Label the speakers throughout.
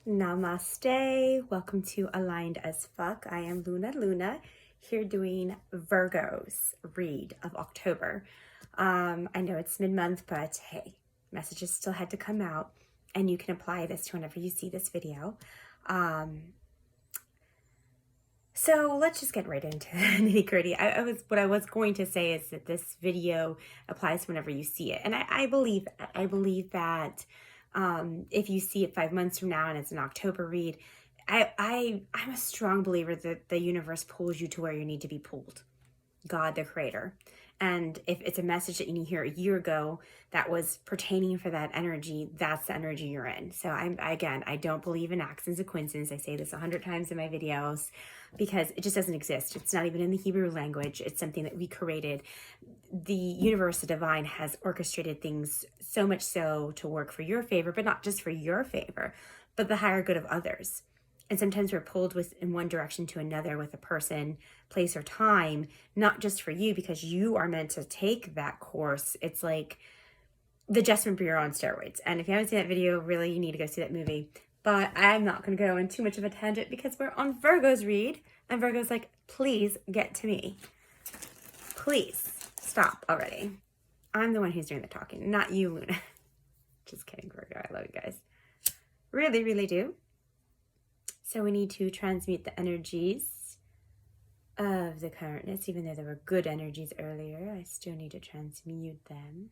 Speaker 1: Namaste. Welcome to Aligned as Fuck. I am Luna here doing Virgo's read of October. I know it's mid-month, but hey, messages still had to come out, and you can apply this to whenever you see this video. So let's just get right into the nitty-gritty. What I was going to say is that this video applies whenever you see it, and I believe that if you see it 5 months from now and it's an October read, I'm a strong believer that the universe pulls you to where you need to be pulled. God, the creator. And if it's a message that you need to hear a year ago that was pertaining for that energy, that's the energy you're in. So I don't believe in accidents and coincidences. I say this 100 times in my videos because it just doesn't exist. It's not even in the Hebrew language. It's something that we created. The universe, the divine, has orchestrated things so much so to work for your favor, but not just for your favor, but the higher good of others. And sometimes we're pulled in one direction to another with a person, place, or time, not just for you, because you are meant to take that course. It's like the Adjustment Bureau on steroids. And if you haven't seen that video, really, you need to go see that movie. But I'm not going to go in too much of a tangent because we're on Virgo's read. And Virgo's like, please get to me. Please stop already. I'm the one who's doing the talking, not you, Luna. Just kidding, Virgo. I love you guys. Really, really do. So we need to transmute the energies of the currentness. Even though there were good energies earlier, I still need to transmute them.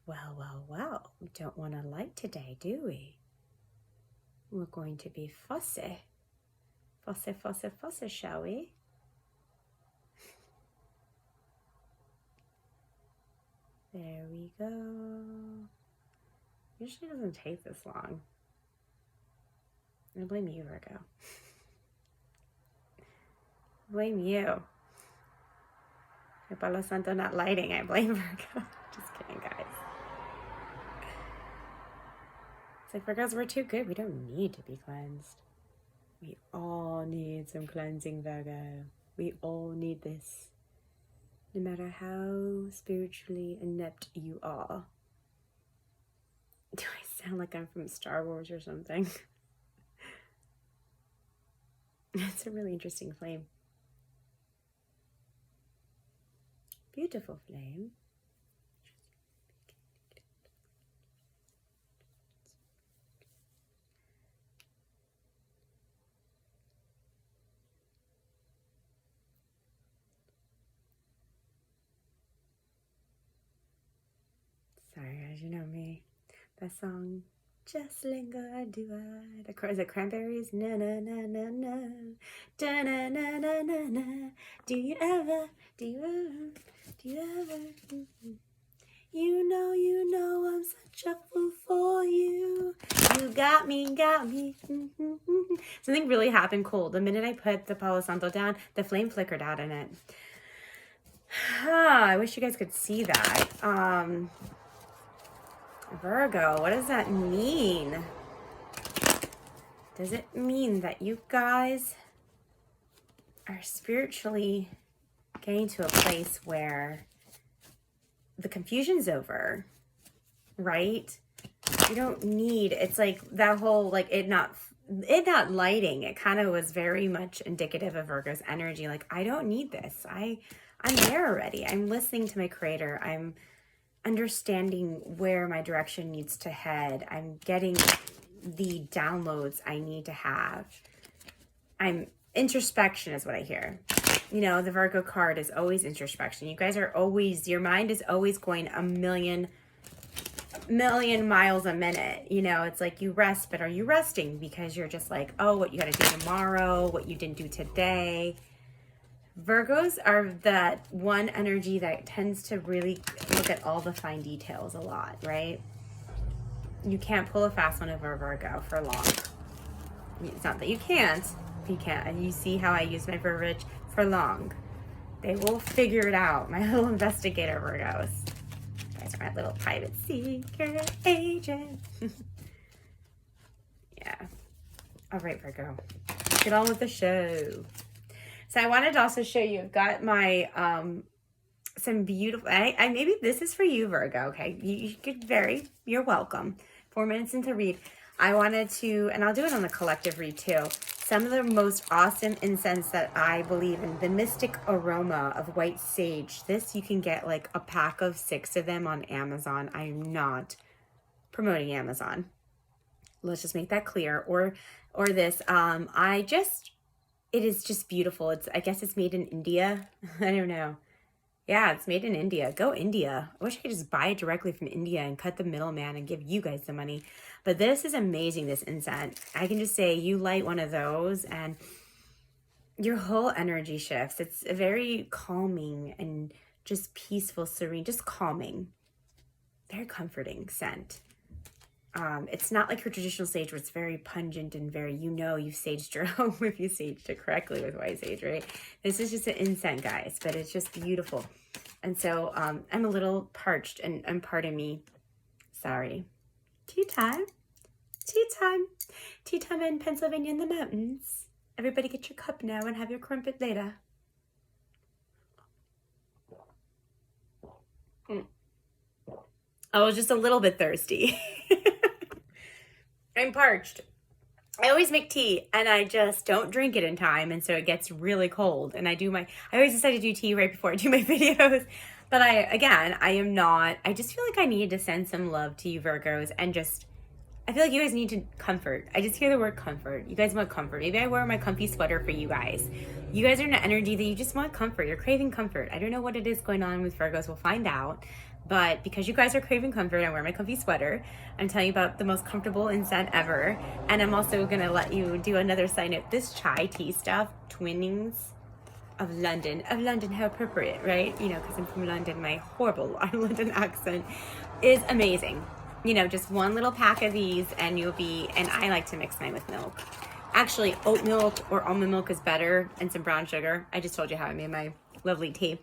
Speaker 1: Well. We don't want to light today, do we? We're going to be fussy. Fussy, shall we? There we go. Usually doesn't take this long. I blame you, Virgo. I blame you. Palo Santo not lighting, I blame Virgo. Just kidding, guys. It's like, Virgos, we're too good. We don't need to be cleansed. We all need some cleansing, Virgo. We all need this. No matter how spiritually inept you are. Do I sound like I'm from Star Wars or something? It's a really interesting flame. Beautiful flame. Sorry guys, you know me. That song, just linger, do I? Is it Cranberries? Na na na na na, da na na na na na. Do you ever? You know, I'm such a fool for you. You got me. Something really happened cool. The minute I put the Palo Santo down, the flame flickered out in it. I wish you guys could see that. Virgo, what does that mean? Does it mean that you guys are spiritually getting to a place where the confusion's over, right? You don't need, it's like that whole, like it not lighting, it kind of was very much indicative of Virgo's energy. Like, I don't need this. I'm there already. I'm listening to my creator. I'm understanding where my direction needs to head. I'm getting the downloads I need to have. Introspection is what I hear. You know, the Virgo card is always introspection. You guys are always, your mind is always going a million miles a minute. You know, it's like you rest, but are you resting? Because you're just like, oh, what you got to do tomorrow, what you didn't do today. Virgos are that one energy that tends to really look at all the fine details a lot, right? You can't pull a fast one over a Virgo for long. It's not that you can't. You can't. And you see how I use my verbiage, for long. They will figure it out. My little investigator Virgos. You guys are my little private secret agent. Yeah. All right, Virgo. Let's get on with the show. So I wanted to also show you, I've got my, some beautiful, maybe this is for you, Virgo, okay? You could you're welcome. 4 minutes into read, I wanted to, and I'll do it on the collective read too, some of the most awesome incense that I believe in. The Mystic Aroma of White Sage. This, you can get like a pack of 6 of them on Amazon. I'm not promoting Amazon. Let's just make that clear. Or this, it is just beautiful. I guess it's made in India. I don't know. Yeah, it's made in India. Go India. I wish I could just buy it directly from India and cut the middleman and give you guys the money. But this is amazing, this incense. I can just say you light one of those and your whole energy shifts. It's a very calming and just peaceful, serene, just calming. Very comforting scent. It's not like your traditional sage where it's very pungent and very, you've saged your home if you saged it correctly with white sage, right? This is just an incense, guys, but it's just beautiful. And so I'm a little parched, and pardon me, sorry. Tea time. Tea time. Tea time in Pennsylvania in the mountains. Everybody get your cup now and have your crumpet later. I was just a little bit thirsty. I'm parched. I always make tea and I just don't drink it in time, and so it gets really cold. And I always decide to do tea right before I do my videos. But I just feel like I need to send some love to you Virgos, and I feel like you guys need to comfort. I just hear the word comfort. You guys want comfort. Maybe I wear my comfy sweater for you guys. You guys are in an energy that you just want comfort. You're craving comfort. I don't know what it is going on with Virgos. We'll find out. But because you guys are craving comfort, I wear my comfy sweater. I'm telling you about the most comfortable incense ever. And I'm also going to let you do another side note. This chai tea stuff, Twinnings of London, how appropriate, right? Because I'm from London, my horrible London accent is amazing. Just one little pack of these and and I like to mix mine with milk. Actually, oat milk or almond milk is better, and some brown sugar. I just told you how I made my lovely tea.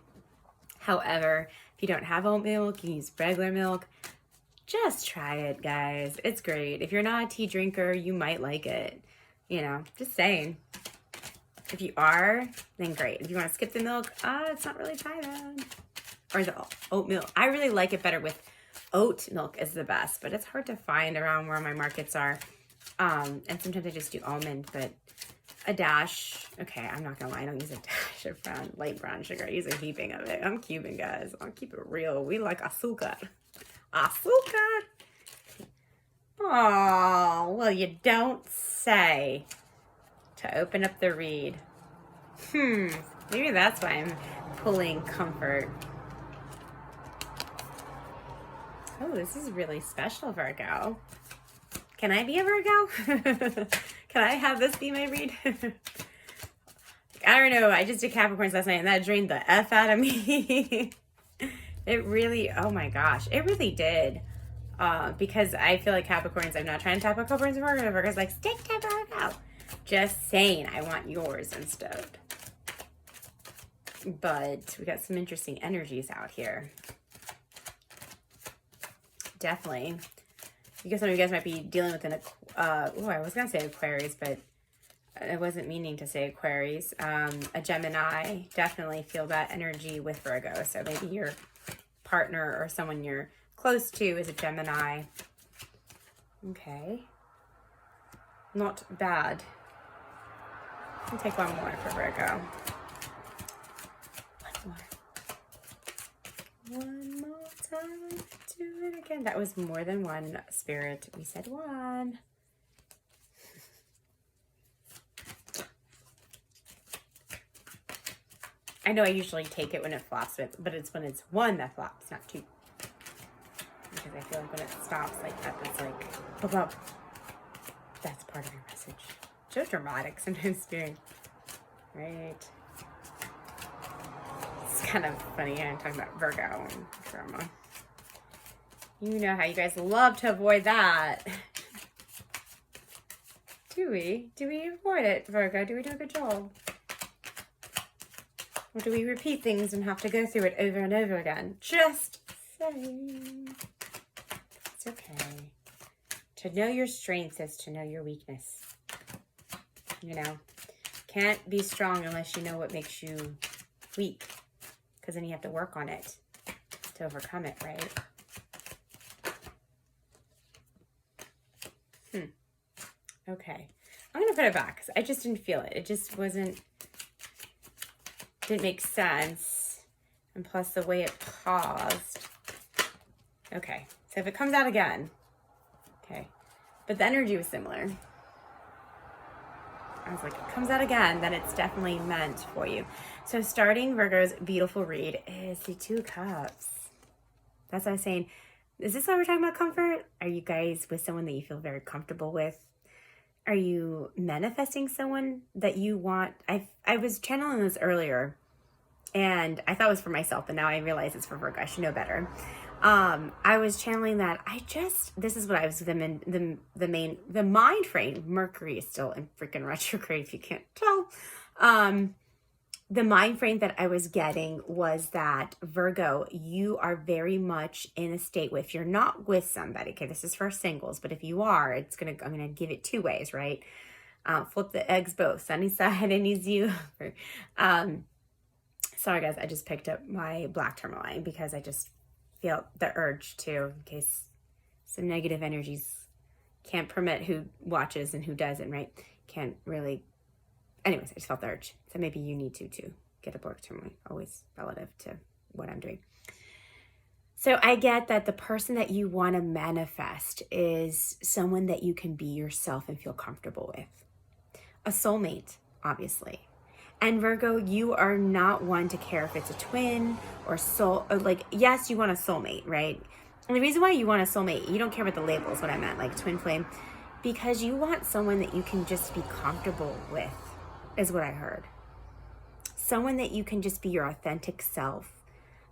Speaker 1: However, if you don't have oat milk, you can use regular milk. Just try it, guys. It's great. If you're not a tea drinker, you might like it. Just saying. If you are, then great. If you want to skip the milk, it's not really chai then. Or the oat milk. I really like it better with oat milk is the best, but it's hard to find around where my markets are. And sometimes I just do almond, but a dash. Okay, I'm not gonna lie, I don't use a dash of light brown sugar. I use a heaping of it. I'm Cuban, guys. I'll keep it real. We like azúcar. Azúcar. Oh, well, you don't say. To open up the read. Maybe that's why I'm pulling comfort. Oh, this is really special, Virgo. Can I be a Virgo? Can I have this be my read? I don't know. I just did Capricorns last night and that drained the F out of me. It really, oh my gosh. It really did. Because I feel like Capricorns, I'm not trying to tap on Capricorns and Virgo. Virgo's like, stick to Virgo. Just saying, I want yours instead. But we got some interesting energies out here. Definitely. Because some of you guys might be dealing with I was going to say Aquarius, but I wasn't meaning to say Aquarius. A Gemini. Definitely feel that energy with Virgo. So maybe your partner or someone you're close to is a Gemini. Okay. Not bad. I'll take one more for Virgo. One more time. Do it again. That was more than one, Spirit. We said one. I know I usually take it when it flops, but it's when it's one that flops, not two. Because I feel like when it stops like that, it's like, blah. That's part of your message. So dramatic sometimes, Spirit. Right? It's kind of funny. I'm talking about Virgo and drama. You know how you guys love to avoid that. Do we? Do we avoid it, Virgo? Do we do a good job? Or do we repeat things and have to go through it over and over again? Just saying. It's okay. To know your strengths is to know your weakness. Can't be strong unless you know what makes you weak. Because then you have to work on it to overcome it, right? Okay. I'm going to put it back because I just didn't feel it. It just didn't make sense. And plus the way it paused. Okay. So if it comes out again, okay. But the energy was similar. I was like, it comes out again, then it's definitely meant for you. So starting Virgo's beautiful read is the 2 Cups. That's what I was saying. Is this why we're talking about comfort? Are you guys with someone that you feel very comfortable with? Are you manifesting someone that you want? I was channeling this earlier, and I thought it was for myself, but now I realize it's for Virgo. I should know better. I was channeling that. This is what I was, the mind frame. Mercury is still in freaking retrograde, if you can't tell. The mind frame that I was getting was that, Virgo, you are very much in a state where if you're not with somebody, okay, this is for singles, but if you are, I'm going to give it 2 ways, right? Flip the eggs both. Sunny side, I need you. Sorry guys, I just picked up my black tourmaline because I just feel the urge to, in case some negative energies can't permit who watches and who doesn't, right? Can't really. Anyways, I just felt the urge. So maybe you need to get a black tourmaline, always relative to what I'm doing. So I get that the person that you want to manifest is someone that you can be yourself and feel comfortable with. A soulmate, obviously. And Virgo, you are not one to care if it's a twin or soul, or like, yes, you want a soulmate, right? And the reason why you want a soulmate, you don't care about the labels, what I meant, like twin flame, because you want someone that you can just be comfortable with, is what I heard. Someone that you can just be your authentic self.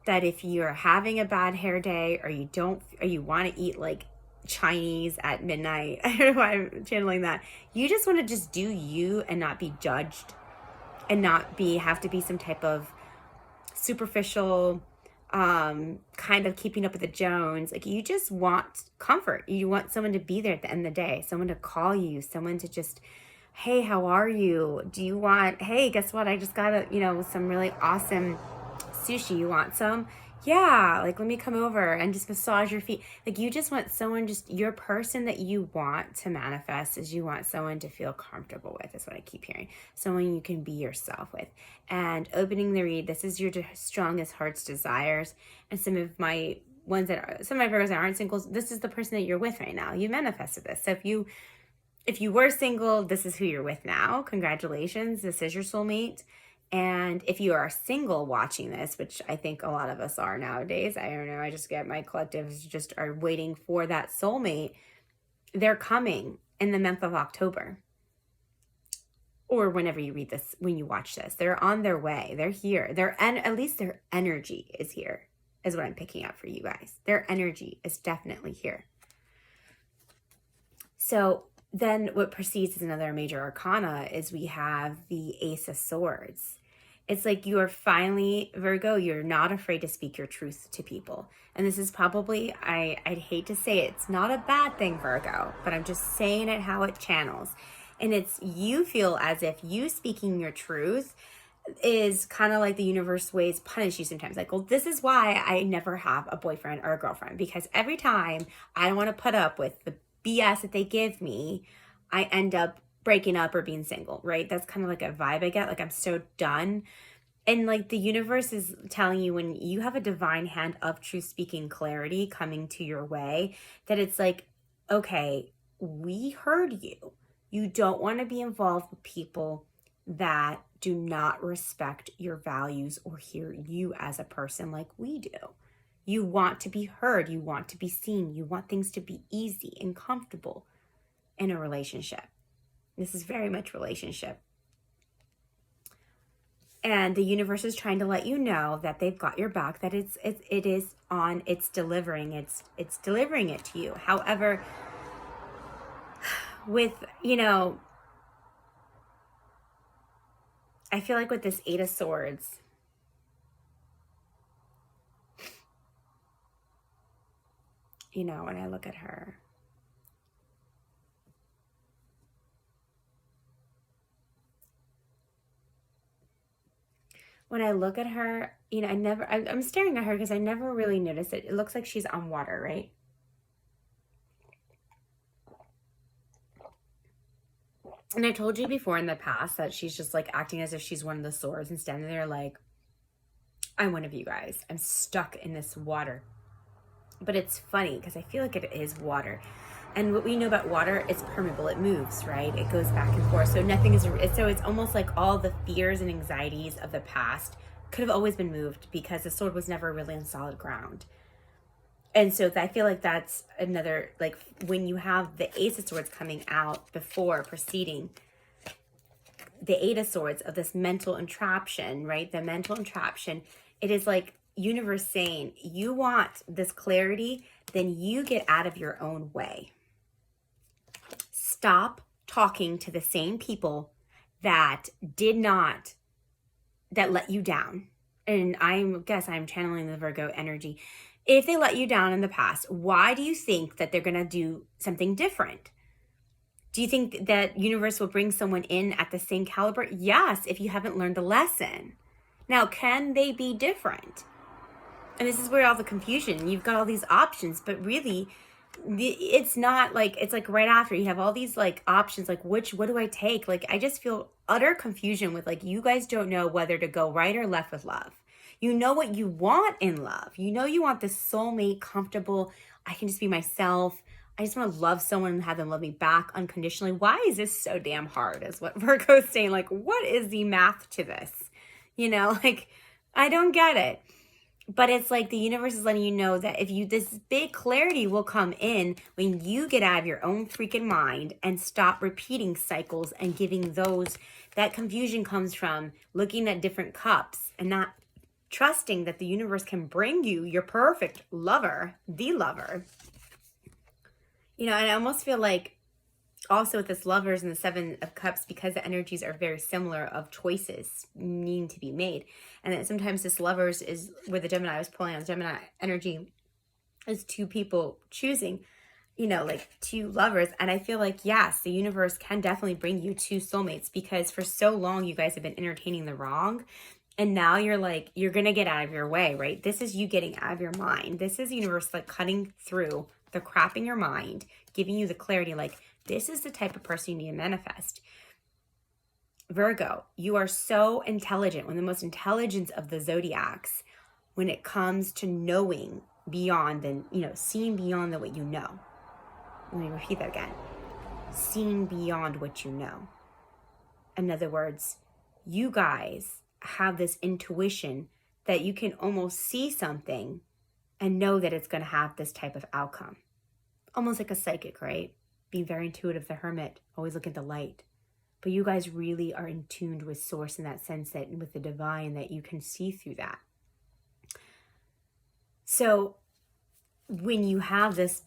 Speaker 1: That if you're having a bad hair day, or you want to eat like Chinese at midnight, I don't know why I'm channeling that. You just want to just do you and not be judged, and not have to be some type of superficial kind of keeping up with the Jones. Like, you just want comfort. You want someone to be there at the end of the day, someone to call you, someone to just, hey, how are you? Do you want, hey, guess what? I just got some really awesome sushi. You want some? Yeah, like, let me come over and just massage your feet. Like, you just want someone, just your person that you want to manifest is you want someone to feel comfortable with, is what I keep hearing. Someone you can be yourself with. And opening the read, this is your strongest heart's desires. And some of my Virgos that aren't singles, this is the person that you're with right now. You manifested this. So if you were single, this is who you're with now. Congratulations. This is your soulmate. And if you are single watching this, which I think a lot of us are nowadays, I don't know, I just get my collectives just are waiting for that soulmate. They're coming in the month of October. Or whenever you read this, when you watch this, they're on their way. They're here. At least their energy is here, is what I'm picking up for you guys. Their energy is definitely here. So then what precedes as another major arcana is we have the Ace of Swords. It's like you are finally, Virgo, you're not afraid to speak your truth to people. And this is probably, I'd hate to say it, it's not a bad thing, Virgo, but I'm just saying it how it channels. And it's, you feel as if you speaking your truth is kind of like the universe ways punish you sometimes. Like, well, this is why I never have a boyfriend or a girlfriend, because every time I don't want to put up with the BS that they give me, I end up breaking up or being single, right? That's kind of like a vibe I get. Like, I'm so done. And like the universe is telling you, when you have a divine hand of truth speaking clarity coming to your way, that it's like, okay, we heard you. You don't want to be involved with people that do not respect your values or hear you as a person like we do. You want to be heard. You want to be seen. You want things to be easy and comfortable in a relationship. This is very much relationship. And the universe is trying to let you know that they've got your back, that it's delivering it to you. However, with, I feel like with this Eight of Swords, when I look at her, I'm staring at her because I never really noticed it. It looks like she's on water, right? And I told you before in the past that she's just like acting as if she's one of the swords and standing there like, I'm one of you guys. I'm stuck in this water. But it's funny because I feel like it is water. And what we know about water, it's permeable. It moves, right? It goes back and forth. So nothing is, so it's almost like all the fears and anxieties of the past could have always been moved because the sword was never really on solid ground. And so I feel like that's another, like when you have the Ace of Swords coming out before preceding the Eight of Swords of this mental entraption, right? The mental entraption, it is like universe saying, you want this clarity, then you get out of your own way. Stop talking to the same people that let you down. And I'm channeling the Virgo energy. If they let you down in the past, why do you think that they're going to do something different? Do you think that universe will bring someone in at the same caliber? Yes, if you haven't learned the lesson. Now, can they be different? And this is where all the confusion, you've got all these options, but really it's not like, it's like right after you have all these like options, like what do I take? Like, I just feel utter confusion with like, you guys don't know whether to go right or left with love. You know what you want in love. You know, you want this soulmate, comfortable. I can just be myself. I just want to love someone and have them love me back unconditionally. Why is this so damn hard is what Virgo's saying. Like, what is the math to this? You know, like, I don't get it. But it's like the universe is letting you know that this big clarity will come in when you get out of your own freaking mind and stop repeating cycles and giving that confusion comes from looking at different cups and not trusting that the universe can bring you your perfect lover, the lover. You know, and I almost feel like also with this Lovers and the Seven of Cups, because the energies are very similar of choices needing to be made. And that sometimes this Lovers is where the Gemini I was pulling on, Gemini energy is two people choosing, you know, like two lovers. And I feel like, yes, the universe can definitely bring you two soulmates because for so long you guys have been entertaining the wrong. And now you're like, you're going to get out of your way, right? This is you getting out of your mind. This is the universe like cutting through the crap in your mind, giving you the clarity like, this is the type of person you need to manifest. Virgo, you are so intelligent, one of the most intelligent of the zodiacs when it comes to knowing beyond and, you know, seeing beyond what you know. Let me repeat that again. Seeing beyond what you know. In other words, you guys have this intuition that you can almost see something and know that it's going to have this type of outcome. Almost like a psychic, right? Being very intuitive, the hermit, always look at the light. But you guys really are in tune with source in that sense, that with the divine, that you can see through that. So when you have this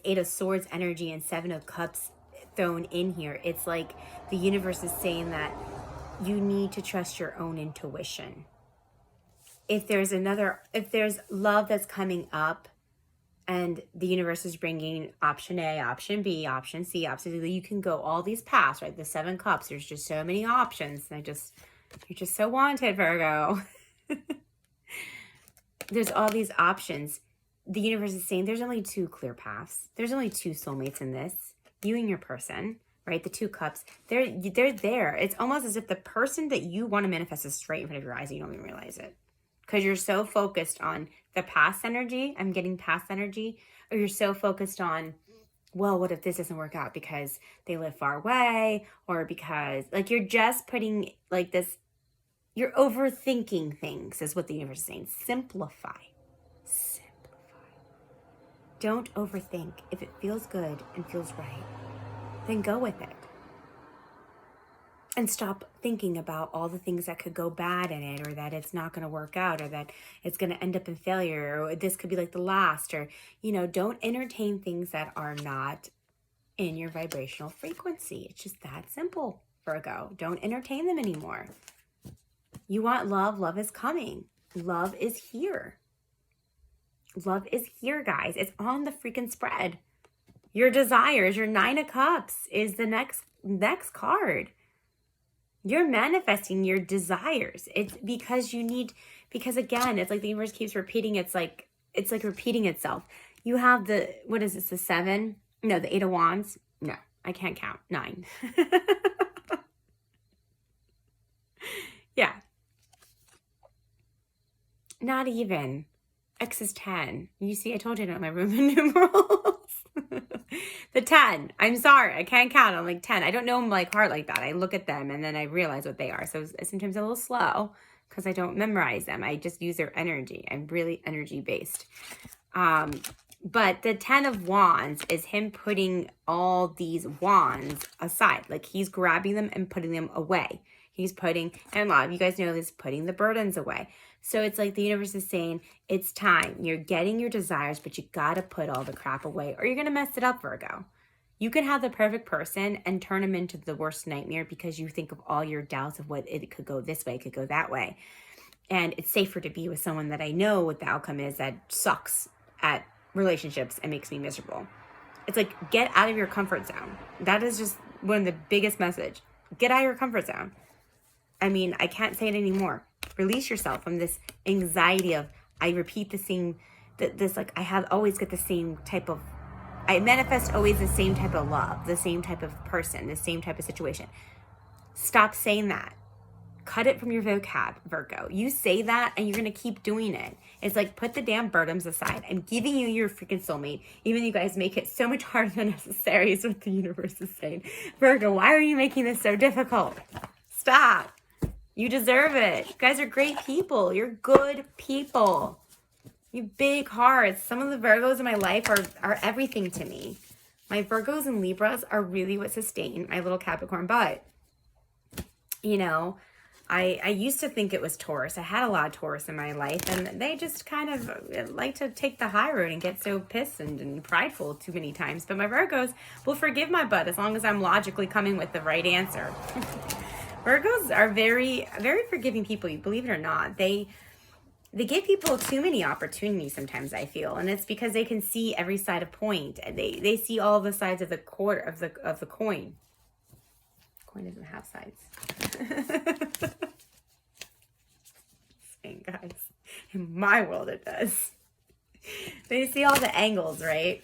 Speaker 1: Eight of Swords energy and Seven of Cups thrown in here, it's like the universe is saying that you need to trust your own intuition. If there's love that's coming up and the universe is bringing option A, option B, option C, option D, you can go all these paths, right? The Seven Cups, there's just so many options. And you're just so wanted, Virgo. There's all these options. The universe is saying there's only two clear paths. There's only two soulmates in this. You and your person. Right, the two cups, they're there. It's almost as if the person that you want to manifest is straight in front of your eyes and you don't even realize it. Because you're so focused on the past energy, I'm getting past energy, or you're so focused on, well, what if this doesn't work out because they live far away, or because, like, you're just putting, like, this, you're overthinking things, is what the universe is saying. Simplify. Don't overthink. If it feels good and feels right, then go with it. And stop thinking about all the things that could go bad in it, or that it's not going to work out, or that it's going to end up in failure, or this could be like the last, or, you know, don't entertain things that are not in your vibrational frequency. It's just that simple, Virgo. Don't entertain them anymore. You want love. Love is coming. Love is here. Love is here, guys. It's on the freaking spread. Your desires, your Nine of Cups is the next card. You're manifesting your desires. It's because because again, it's like the universe keeps repeating. It's like repeating itself. You have what is this, the 7? No, the 8 of Wands. No, I can't count. 9. Yeah. Not even. X is 10. You see, I told you I don't have my Roman numerals. The 10. I'm sorry. I can't count. I'm like 10. I don't know them like heart like that. I look at them and then I realize what they are. So sometimes I'm a little slow because I don't memorize them. I just use their energy. I'm really energy based. But the 10 of Wands is him putting all these wands aside. Like he's grabbing them and putting them away. He's putting, and a lot of you guys know this, putting the burdens away. So it's like the universe is saying, it's time. You're getting your desires, but you got to put all the crap away or you're going to mess it up, Virgo. You can have the perfect person and turn them into the worst nightmare because you think of all your doubts of what it could go this way, it could go that way. And it's safer to be with someone that I know what the outcome is that sucks at relationships and makes me miserable. It's like, get out of your comfort zone. That is just one of the biggest message. Get out of your comfort zone. I mean, I can't say it anymore. Release yourself from this anxiety of, I repeat the same, like, I have always get the same type of, I manifest always the same type of love, the same type of person, the same type of situation. Stop saying that. Cut it from your vocab, Virgo. You say that and you're going to keep doing it. It's like, put the damn burdens aside. I'm giving you your freaking soulmate. Even you guys make it so much harder than necessary is what the universe is saying. Virgo, why are you making this so difficult? Stop. You deserve it. You guys are great people. You're good people. You big hearts. Some of the Virgos in my life are everything to me. My Virgos and Libras are really what sustain my little Capricorn butt. You know, I used to think it was Taurus. I had a lot of Taurus in my life, and they just kind of like to take the high road and get so pissed and prideful too many times. But my Virgos will forgive my butt as long as I'm logically coming with the right answer. Virgos are very, very forgiving people. You believe it or not, they give people too many opportunities sometimes, I feel, and it's because they can see every side of point. They see all the sides of the coin. Coin doesn't have sides. Saying, guys, in my world it does. They see all the angles, right?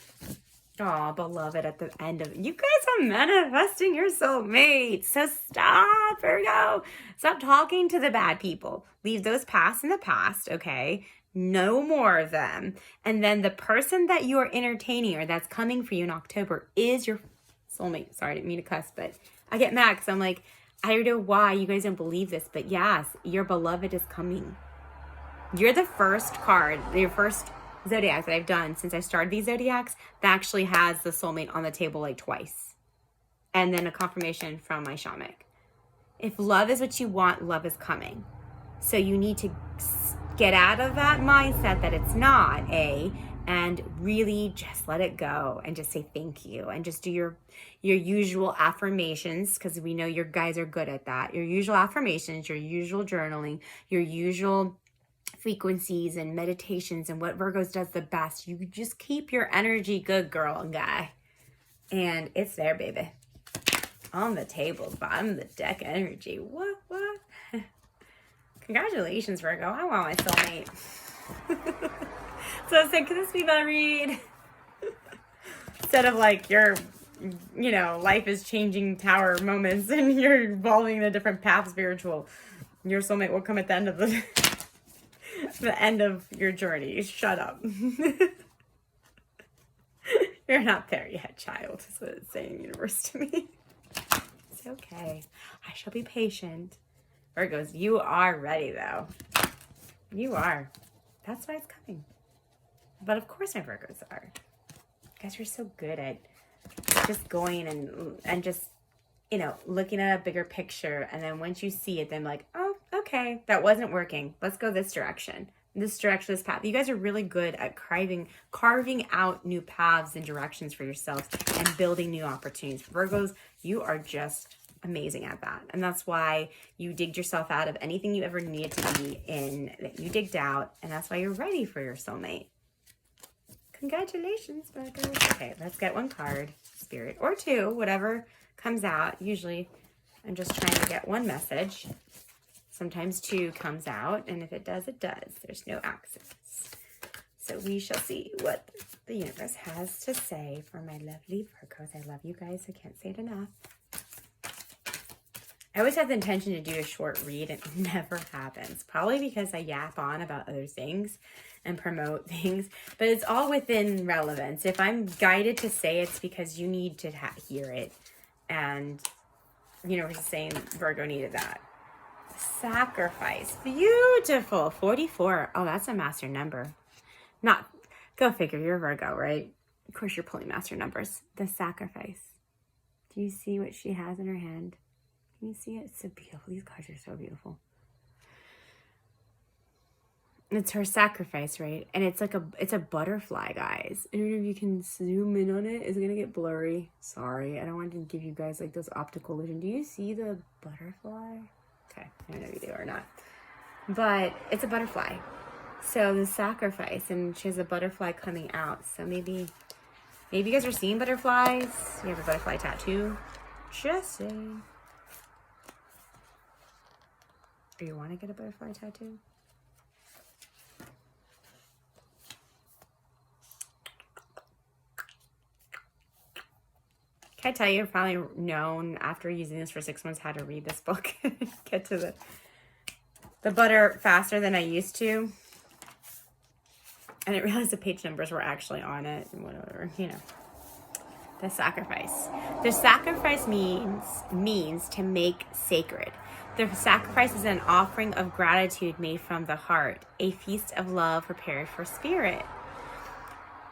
Speaker 1: Oh, beloved, at the end of you guys are manifesting your soulmate. So stop, Virgo. Stop talking to the bad people. Leave those past in the past, okay? No more of them. And then the person that you are entertaining or that's coming for you in October is your soulmate. Sorry, I didn't mean to cuss, but I get mad because I'm like, I don't know why you guys don't believe this, but yes, your beloved is coming. You're the first card, your first zodiac that I've done since I started these zodiacs that actually has the soulmate on the table like twice. And then a confirmation from my shamanic. If love is what you want, love is coming. So you need to get out of that mindset that it's not, and really just let it go and just say thank you and just do your usual affirmations, because we know your guys are good at that. Your usual affirmations, your usual journaling, your usual frequencies and meditations, and what Virgos does the best. You just keep your energy good, girl and guy. And it's there, baby. On the table, bottom of the deck energy. What? Congratulations, Virgo. I want my soulmate. So I was saying, could this be my read? Instead of like your, life is changing tower moments and you're evolving in a different path spiritual. Your soulmate will come at the end of the end of your journey. Shut up. You're not there yet, child, is what it's saying, universe, to me. It's okay. I shall be patient. Virgos, you are ready, though. You are. That's why it's coming. But of course my Virgos are. You guys are so good at just going and just, looking at a bigger picture. And then once you see it, then like, oh, okay, that wasn't working. Let's go this direction. This path. You guys are really good at carving out new paths and directions for yourselves and building new opportunities. Virgos, you are just amazing at that. And that's why you digged yourself out of anything you ever needed to be in, that you digged out. And that's why you're ready for your soulmate. Congratulations, Virgos. Okay, let's get one card, Spirit, or two, whatever comes out. Usually I'm just trying to get one message. Sometimes two comes out, and if it does, it does. There's no accidents. So we shall see what the universe has to say for my lovely Virgos. I love you guys. I can't say it enough. I always have the intention to do a short read, and it never happens. Probably because I yap on about other things and promote things, but it's all within relevance. If I'm guided to say it's because you need to hear it, and you know, we're just saying Virgo needed that. Sacrifice. Beautiful. 44. Oh, that's a master number. Not, go figure, you're Virgo, right? Of course you're pulling master numbers. The sacrifice. Do you see what she has in her hand? Can you see it? It's so beautiful. These cards are so beautiful. It's her sacrifice, right? And it's like it's a butterfly, guys. I don't know if you can zoom in on it. It's gonna get blurry. Sorry, I don't want to give you guys like those optical illusion. Do you see the butterfly? Okay, I don't know if you do or not. But it's a butterfly. So the sacrifice, and she has a butterfly coming out. So maybe you guys are seeing butterflies. You have a butterfly tattoo. Just saying. Or you want to get a butterfly tattoo? Can I tell you, I've finally known after using this for 6 months how to read this book. Get to the butter faster than I used to. I didn't realize the page numbers were actually on it and whatever, you know. The sacrifice. The sacrifice means to make sacred. The sacrifice is an offering of gratitude made from the heart, a feast of love prepared for spirit.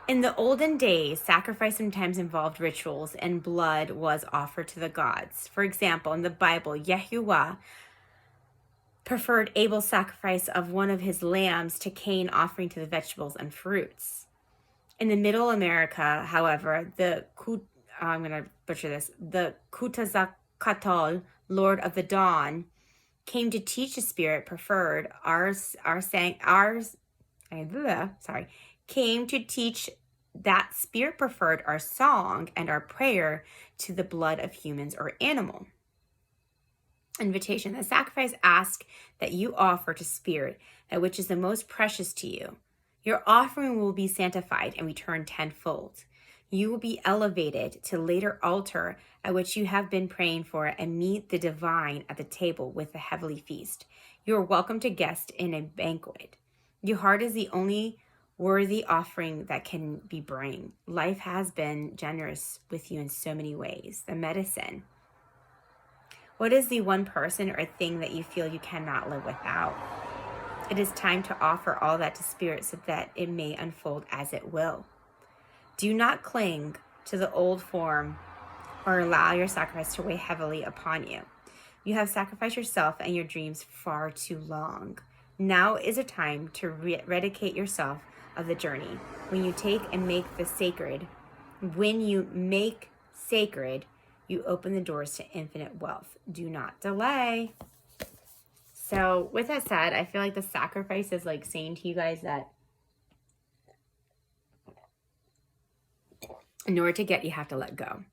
Speaker 1: In the olden days, sacrifice sometimes involved rituals and blood was offered to the gods. For example, in the Bible, Yahuwah preferred Abel's sacrifice of one of his lambs to Cain offering to the vegetables and fruits. In the Middle America, however, I'm going to butcher this, the Kutazakatl, Lord of the Dawn, came to teach the spirit preferred came to teach that spirit preferred our song and our prayer to the blood of humans or animal. Invitation. The sacrifice asks that you offer to spirit that which is the most precious to you. Your offering will be sanctified and return tenfold. You will be elevated to later altar at which you have been praying for and meet the divine at the table with the heavenly feast. You are welcome to guest in a banquet. Your heart is the only worthy offering that can be bring. Life has been generous with you in so many ways. The medicine. What is the one person or thing that you feel you cannot live without? It is time to offer all that to spirit so that it may unfold as it will. Do not cling to the old form or allow your sacrifice to weigh heavily upon you. You have sacrificed yourself and your dreams far too long. Now is a time to eradicate yourself of the journey. When you take and make the sacred, when you make sacred, you open the doors to infinite wealth. Do not delay. So with that said, I feel like the sacrifice is like saying to you guys that in order to get, you have to let go.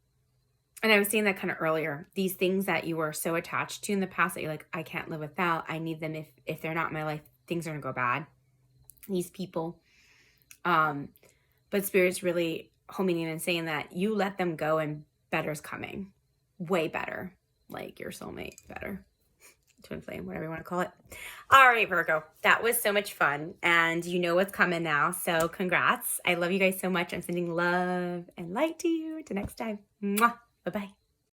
Speaker 1: And I was saying that kind of earlier. These things that you were so attached to in the past that you're like, I can't live without. I need them. If they're not in my life, things are going to go bad. These people. But Spirit's really homing in and saying that you let them go and better's coming. Way better. Like your soulmate better. Twin flame, whatever you want to call it. All right, Virgo. That was so much fun. And you know what's coming now. So congrats. I love you guys so much. I'm sending love and light to you. Until next time. Mwah. Bye-bye.